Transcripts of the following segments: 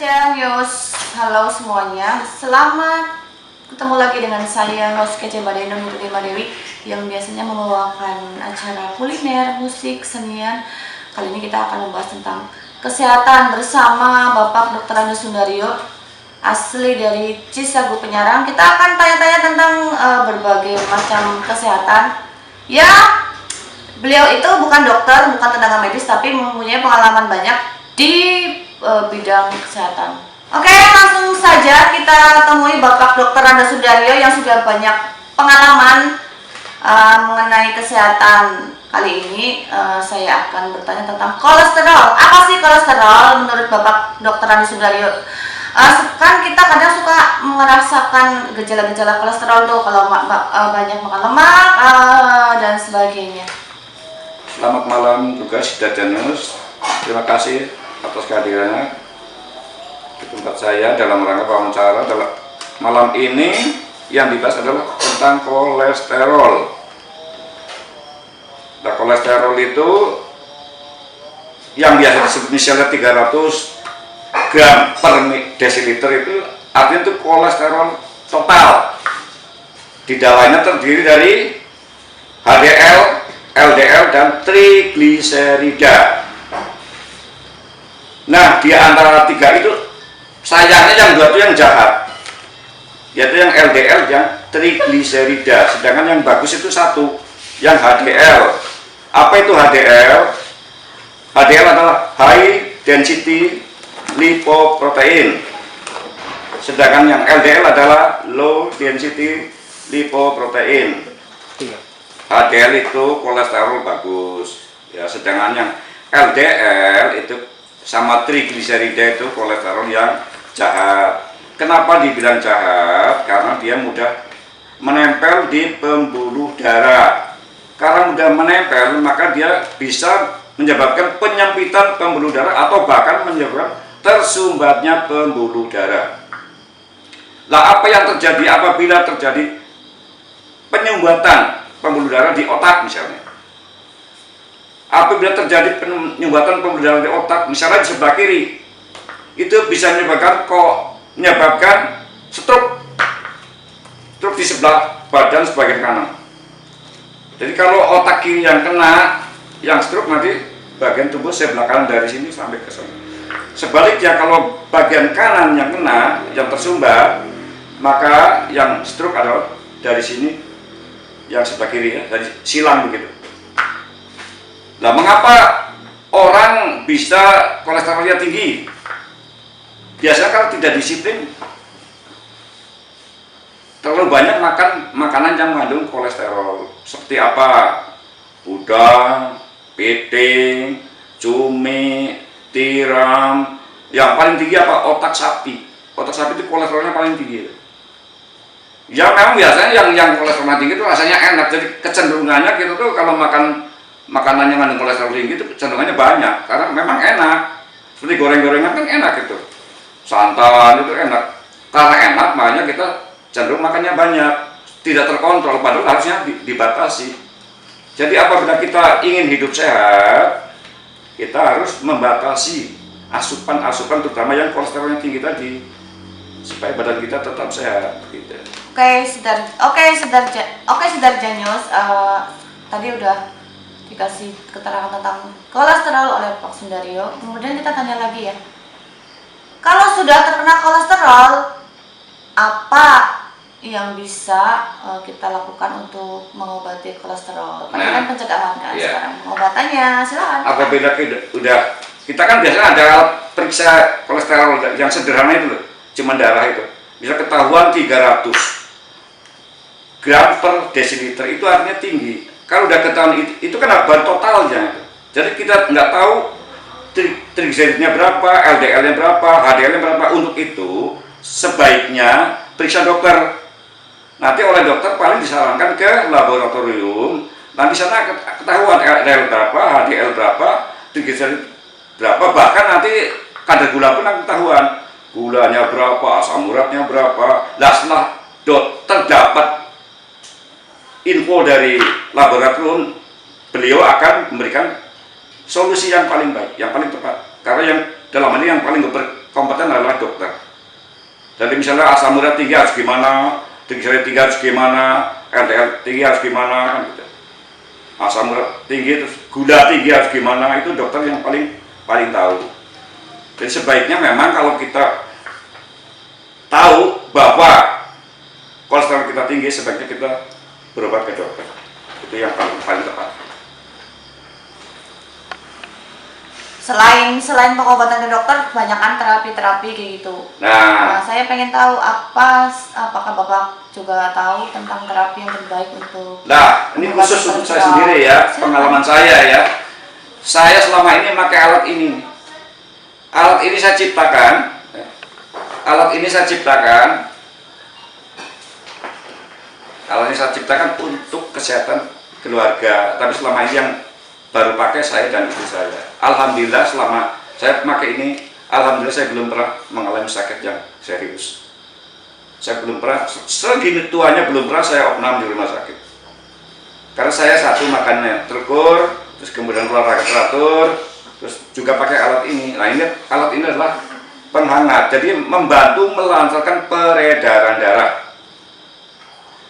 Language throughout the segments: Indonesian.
News, halo semuanya. Selamat ketemu lagi dengan saya host kece Mbak Denom Mbak Dewi yang biasanya membawakan acara kuliner, musik, kesenian. Kali ini kita akan membahas tentang kesehatan bersama Bapak Dr. Andi Sundaryo, asli dari Cisagu Penyarang. Kita akan tanya-tanya tentang berbagai macam kesehatan. Ya, beliau itu bukan dokter, bukan tenaga medis, tapi mempunyai pengalaman banyak di bidang kesehatan. Oke, langsung saja kita temui Bapak Dr. Andi Sundaryo yang sudah banyak pengalaman mengenai kesehatan. Kali ini saya akan bertanya tentang kolesterol. Apa sih kolesterol menurut Bapak Dr. Andi Sundaryo? Kan kita kadang suka merasakan gejala-gejala kolesterol tuh kalau banyak makan lemak dan sebagainya. Selamat malam juga Sidharja News. Terima kasih atas kehadirannya di tempat saya dalam rangka wawancara. Malam ini yang dibahas adalah tentang kolesterol. Nah, kolesterol itu yang biasa disebut misalnya 300 gram per desiliter itu artinya itu kolesterol total. Di dalamnya terdiri dari HDL, LDL, dan trigliserida. Nah, di antara tiga itu sayangnya yang dua itu yang jahat, yaitu yang LDL, yang trigliserida. Sedangkan yang bagus itu satu, yang HDL. Apa itu HDL? HDL adalah high density lipoprotein. Sedangkan yang LDL adalah low density lipoprotein. HDL itu kolesterol bagus, ya. Sedangkan yang LDL itu sama trigliserida itu kolesterol yang jahat. Kenapa dibilang jahat? Karena dia mudah menempel di pembuluh darah. Karena mudah menempel, maka dia bisa menyebabkan penyempitan pembuluh darah atau bahkan menyebabkan tersumbatnya pembuluh darah. Lah, apa yang terjadi apabila terjadi penyumbatan pembuluh darah di otak misalnya? Apabila terjadi penyumbatan pembuluh darah di otak, misalnya di sebelah kiri, itu bisa menyebabkan stroke di sebelah badan sebagian kanan. Jadi kalau otak kiri yang kena, yang stroke nanti bagian tubuh sebelah kanan dari sini sampai ke sana. Sebaliknya kalau bagian kanan yang kena, yang tersumbat, maka yang stroke adalah dari sini, yang sebelah kiri, ya, dari silang begitu. Nah, mengapa orang bisa kolesterolnya tinggi? Biasanya kalau tidak disiplin, terlalu banyak makan makanan yang mengandung kolesterol. Seperti apa? Udang, piting, cumi, tiram. Yang paling tinggi apa? Otak sapi. Otak sapi itu kolesterolnya paling tinggi. Ya, memang biasanya yang kolesterolnya tinggi itu rasanya enak. Jadi kecenderungannya kita tuh kalau makan makanan yang mengandung kolesterol tinggi itu cenderungannya banyak karena memang enak. Seperti goreng-gorengan kan enak gitu, santan itu enak. Karena enak makanya kita cenderung makannya banyak, tidak terkontrol, padahal harusnya dibatasi. Jadi apabila kita ingin hidup sehat, kita harus membatasi asupan-asupan terutama yang kolesterolnya tinggi tadi supaya badan kita tetap sehat gitu. Oke, Sidharja News, tadi udah dikasih keterangan tentang kolesterol oleh Pak Sundaryo. Kemudian kita tanya lagi ya, kalau sudah terkena kolesterol, apa yang bisa kita lakukan untuk mengobati kolesterol? Kan pencegahan kan, iya. Sekarang pengobatannya, silakan. Apabila kita kan biasanya ada periksa kolesterol yang sederhana itu loh, cuma darah itu bisa ketahuan 300 gram per desiliter, itu artinya tinggi. Kalau udah ketahuan itu kan bahan totalnya. Jadi kita nggak tahu trigliseridnya berapa, LDL-nya berapa, HDL-nya berapa. Untuk itu sebaiknya periksa dokter. Nanti oleh dokter paling disarankan ke laboratorium. Nanti sana ketahuan LDL berapa, HDL berapa, trigliserid berapa. Bahkan nanti kadar gula pun ketahuan. Gulanya berapa, asam uratnya berapa. Nah, setelah dokter dapat info dari laboratorium, beliau akan memberikan solusi yang paling baik, yang paling tepat. Karena yang dalam ini yang paling kompeten adalah dokter. Jadi misalnya asam urat tinggi harus gimana, triglycerida tinggi harus gimana, LDL tinggi harus gimana, kan gitu. Asam urat tinggi, terus gula tinggi harus gimana, itu dokter yang paling tahu. Jadi sebaiknya memang kalau kita tahu bahwa kolesterol kita tinggi, sebaiknya kita berobat ke dokter. Itu yang paling tepat. Selain pengobatan ke dokter, kebanyakan terapi-terapi kayak gitu. Nah, saya pengen tahu apakah Bapak juga tahu tentang terapi yang terbaik untuk. Nah, ini khusus untuk saya sendiri ya, pengalaman saya ya. Saya selama ini pakai alat ini. Alat ini saya ciptakan. Alat ini saya ciptakan untuk kesehatan keluarga. Tapi selama ini yang baru pakai saya dan istri saya. Alhamdulillah selama saya pakai ini, alhamdulillah saya belum pernah mengalami sakit yang serius. Saya belum pernah, segini tuanya belum pernah saya opnam di rumah sakit. Karena saya satu makannya terukur, terus kemudian olahraga teratur, terus juga pakai alat ini. Nah ini alat ini adalah penghangat, jadi membantu melancarkan peredaran darah.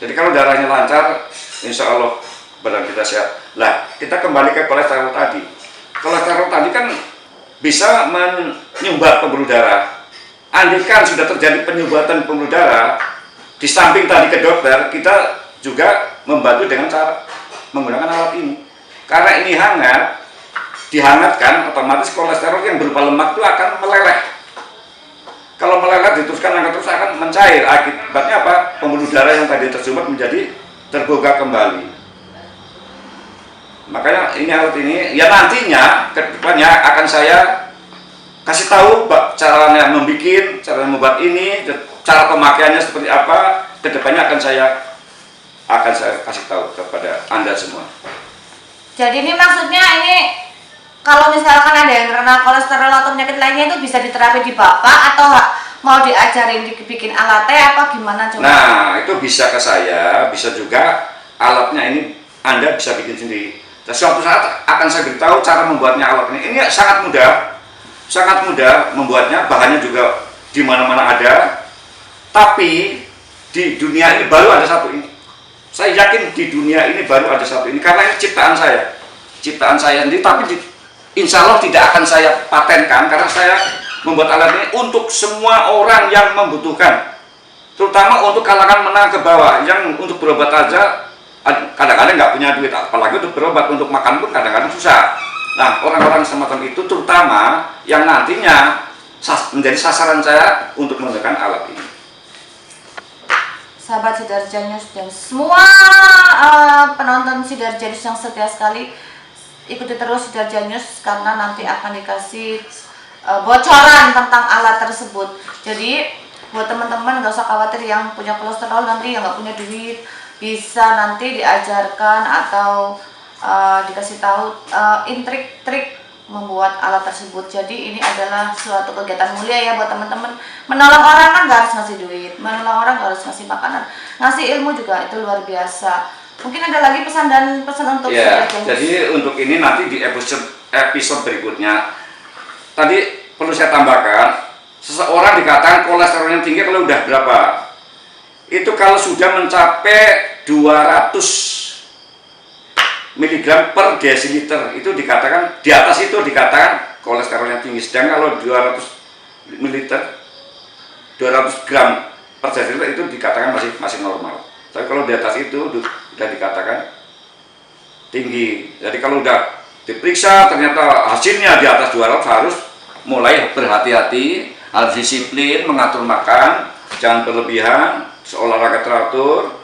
Jadi kalau darahnya lancar, insya Allah badan kita sehat. Lah, kita kembali ke kolesterol tadi. Kolesterol tadi kan bisa menyumbat pembuluh darah. Andaikan sudah terjadi penyumbatan pembuluh darah, di samping tadi ke dokter, kita juga membantu dengan cara menggunakan alat ini. Karena ini hangat, dihangatkan, otomatis kolesterol yang berupa lemak itu akan meleleh. Kalau meleleh diteruskan angkat terus akan mencair. Akibatnya apa? Pembuluh darah yang tadi tersumbat menjadi terbuka kembali. Makanya ini alat ini, ya nantinya ke depannya akan saya kasih tahu caranya membuat, cara membuat ini, cara pemakaiannya seperti apa. Ke depannya akan saya kasih tahu kepada Anda semua. Jadi ini maksudnya ini kalau misalkan ada yang kena kolesterol atau penyakit lainnya itu bisa diterapi di Bapak atau mau diajarin dibikin alatnya apa gimana coba? Nah, itu bisa ke saya, bisa juga alatnya ini Anda bisa bikin sendiri. Dan suatu saat akan saya beritahu cara membuatnya alat ini. Ini sangat mudah membuatnya, bahannya juga di mana-mana ada. Tapi di dunia ini baru ada satu ini. Saya yakin di dunia ini baru ada satu ini karena ini ciptaan saya sendiri. Tapi insya Allah tidak akan saya patenkan karena saya membuat alat ini untuk semua orang yang membutuhkan, terutama untuk kalangan menengah ke bawah yang untuk berobat aja kadang-kadang nggak punya duit, apalagi untuk berobat, untuk makan pun kadang-kadang susah. Nah, orang-orang semacam itu terutama yang nantinya menjadi sasaran saya untuk menggunakan alat ini. Sahabat Sidarja News dan semua penonton Sidarja News yang setia sekali, ikuti terus Sidarja News karena nanti akan dikasih bocoran tentang alat tersebut. Jadi buat teman-teman nggak usah khawatir yang punya kolesterol nanti yang nggak punya duit, bisa nanti diajarkan atau dikasih tahu trik-trik membuat alat tersebut. Jadi ini adalah suatu kegiatan mulia ya buat teman-teman. Menolong orang kan nggak harus ngasih duit, menolong orang nggak harus ngasih makanan, ngasih ilmu juga itu luar biasa. Mungkin ada lagi pesan untuk ya, jadi untuk ini nanti di episode berikutnya. Tadi perlu saya tambahkan, seseorang dikatakan kolesterolnya tinggi kalau udah berapa? Itu kalau sudah mencapai 200 mg per desiliter itu dikatakan, di atas itu dikatakan kolesterolnya tinggi. Sedang kalau 200 ml 200 gram per desiliter itu dikatakan masih normal. Tapi kalau di atas itu sudah dikatakan tinggi. Jadi kalau udah diperiksa ternyata hasilnya di atas 200, harus mulai berhati-hati, harus disiplin mengatur makan, jangan berlebihan, olahraga teratur.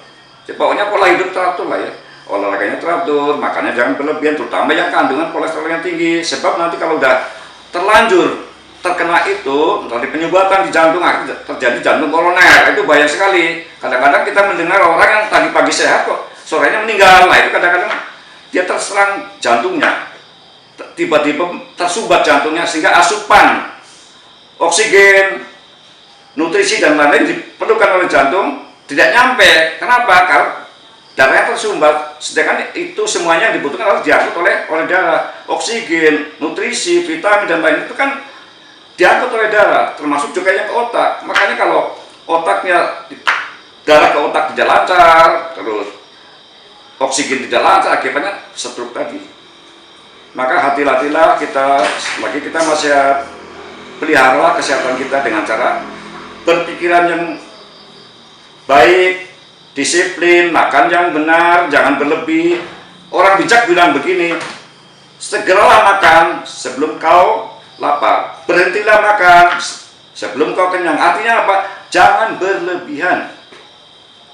Pokoknya pola hidup teratur lah ya. Olahraganya teratur, makannya jangan berlebihan, terutama yang kandungan kolesterol yang tinggi. Sebab nanti kalau udah terlanjur terkena itu, nanti penyumbatan di jantung, terjadi jantung koroner, itu bahaya sekali. Kadang-kadang kita mendengar orang yang tadi pagi sehat kok sorenya meninggal. Nah itu kadang-kadang dia terserang jantungnya, tiba-tiba tersumbat jantungnya, sehingga asupan oksigen, nutrisi dan lain-lain diperlukan oleh jantung tidak nyampe. Kenapa? Karena darahnya tersumbat. Sedangkan itu semuanya yang dibutuhkan harus diangkut oleh darah. Oksigen, nutrisi, vitamin dan lain itu kan diangkut oleh darah, termasuk juga yang ke otak. Makanya kalau otaknya, darah ke otak tidak lancar, terus oksigen tidak lancar, akibatnya stroke tadi. Maka hati-hatilah kita, lagi kita masih pelihara kesehatan kita dengan cara berpikiran yang baik, disiplin, makan yang benar, jangan berlebih. Orang bijak bilang begini, segeralah makan sebelum kau lapar, berhentilah makan sebelum kau kenyang. Artinya apa? Jangan berlebihan,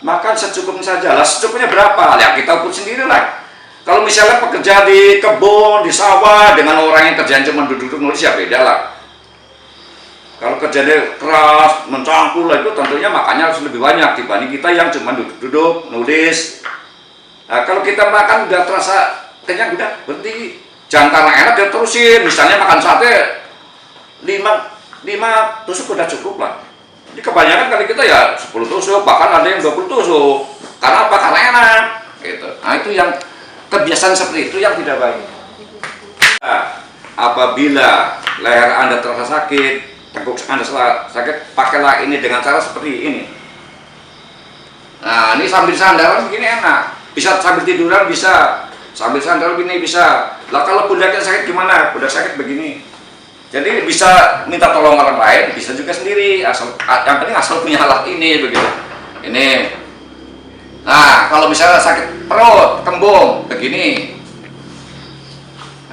makan secukupnya saja. Lah secukupnya berapa? Ya kita ukur sendiri lah. Kalau misalnya pekerja di kebun, di sawah, dengan orang yang kerjaan cuma duduk-duduk nulis, ya beda lah. Kalau kerjanya keras, mencangkul, itu tentunya makannya harus lebih banyak dibanding kita yang cuma duduk-duduk nulis. Nah, kalau kita makan udah terasa kenyang, udah berhenti. Jangan karena enak dia terusin. Misalnya makan sate 5 tusuk udah cukup lah. Jadi kebanyakan kali kita ya 10 tusuk, bahkan ada yang 20 tusuk. Karena apa? Karena enak gitu. Nah, itu yang kebiasaan seperti itu yang tidak baik. Nah, apabila leher Anda terasa sakit, tengkuk Anda sakit, pakailah ini dengan cara seperti ini. Nah, ini sambil sandaran begini enak. Bisa sambil tiduran bisa, sambil sandal begini bisa. Lah kalau pundaknya sakit gimana? Pundak sakit begini. Jadi bisa minta tolong orang lain, bisa juga sendiri. Yang penting asal punya alat ini begitu. Ini. Nah, kalau misalnya sakit perut, kembung, begini.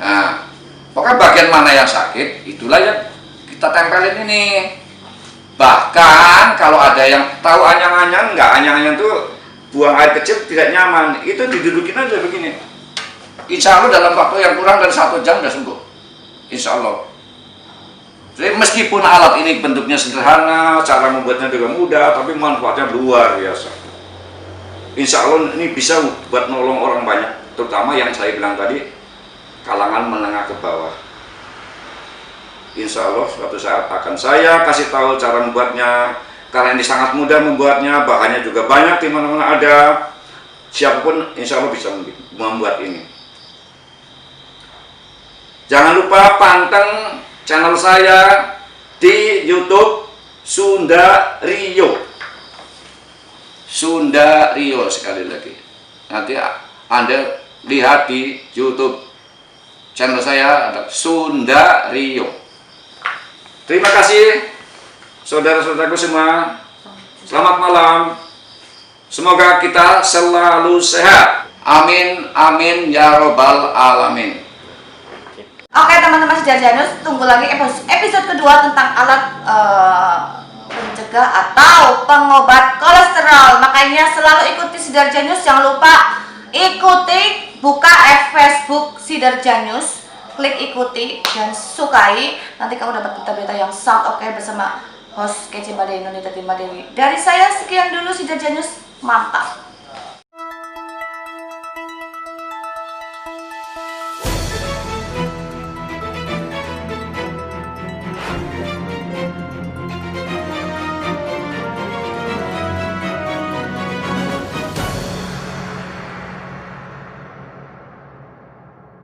Nah, pokoknya bagian mana yang sakit, itulah yang kita tempelin ini. Bahkan kalau ada yang tahu anyang-anyang, nggak anyang-anyang tuh buang air kecil tidak nyaman, itu didudukin aja begini. Insya Allah dalam waktu yang kurang dari 1 jam udah sembuh. Insya Allah. Jadi meskipun alat ini bentuknya sederhana, cara membuatnya juga mudah, tapi manfaatnya luar biasa. Insya Allah ini bisa buat nolong orang banyak, terutama yang saya bilang tadi, kalangan menengah ke bawah. Insya Allah suatu saat akan saya kasih tahu cara membuatnya, karena ini sangat mudah membuatnya, bahannya juga banyak di mana-mana ada. Siapapun insya Allah bisa membuat ini. Jangan lupa panteng channel saya di YouTube Sunda Rio. Sunda Rio sekali lagi. Nanti Anda lihat di YouTube channel saya ada Sunda Rio. Terima kasih saudara-saudaraku semua. Selamat malam. Semoga kita selalu sehat. Amin amin ya robbal alamin. Oke teman-teman Sidarjanus, tunggu lagi episode kedua tentang alat pencegah atau pengobat kolesterol. Makanya selalu ikuti Sidarjanus, jangan lupa ikuti, buka Facebook Sidarjanus, klik ikuti dan sukai. Nanti kamu dapat berita-berita yang sangat oke bersama host kece Mbak Dewi Nunita Dewi. Dari saya sekian dulu Sidarjanus, mantap.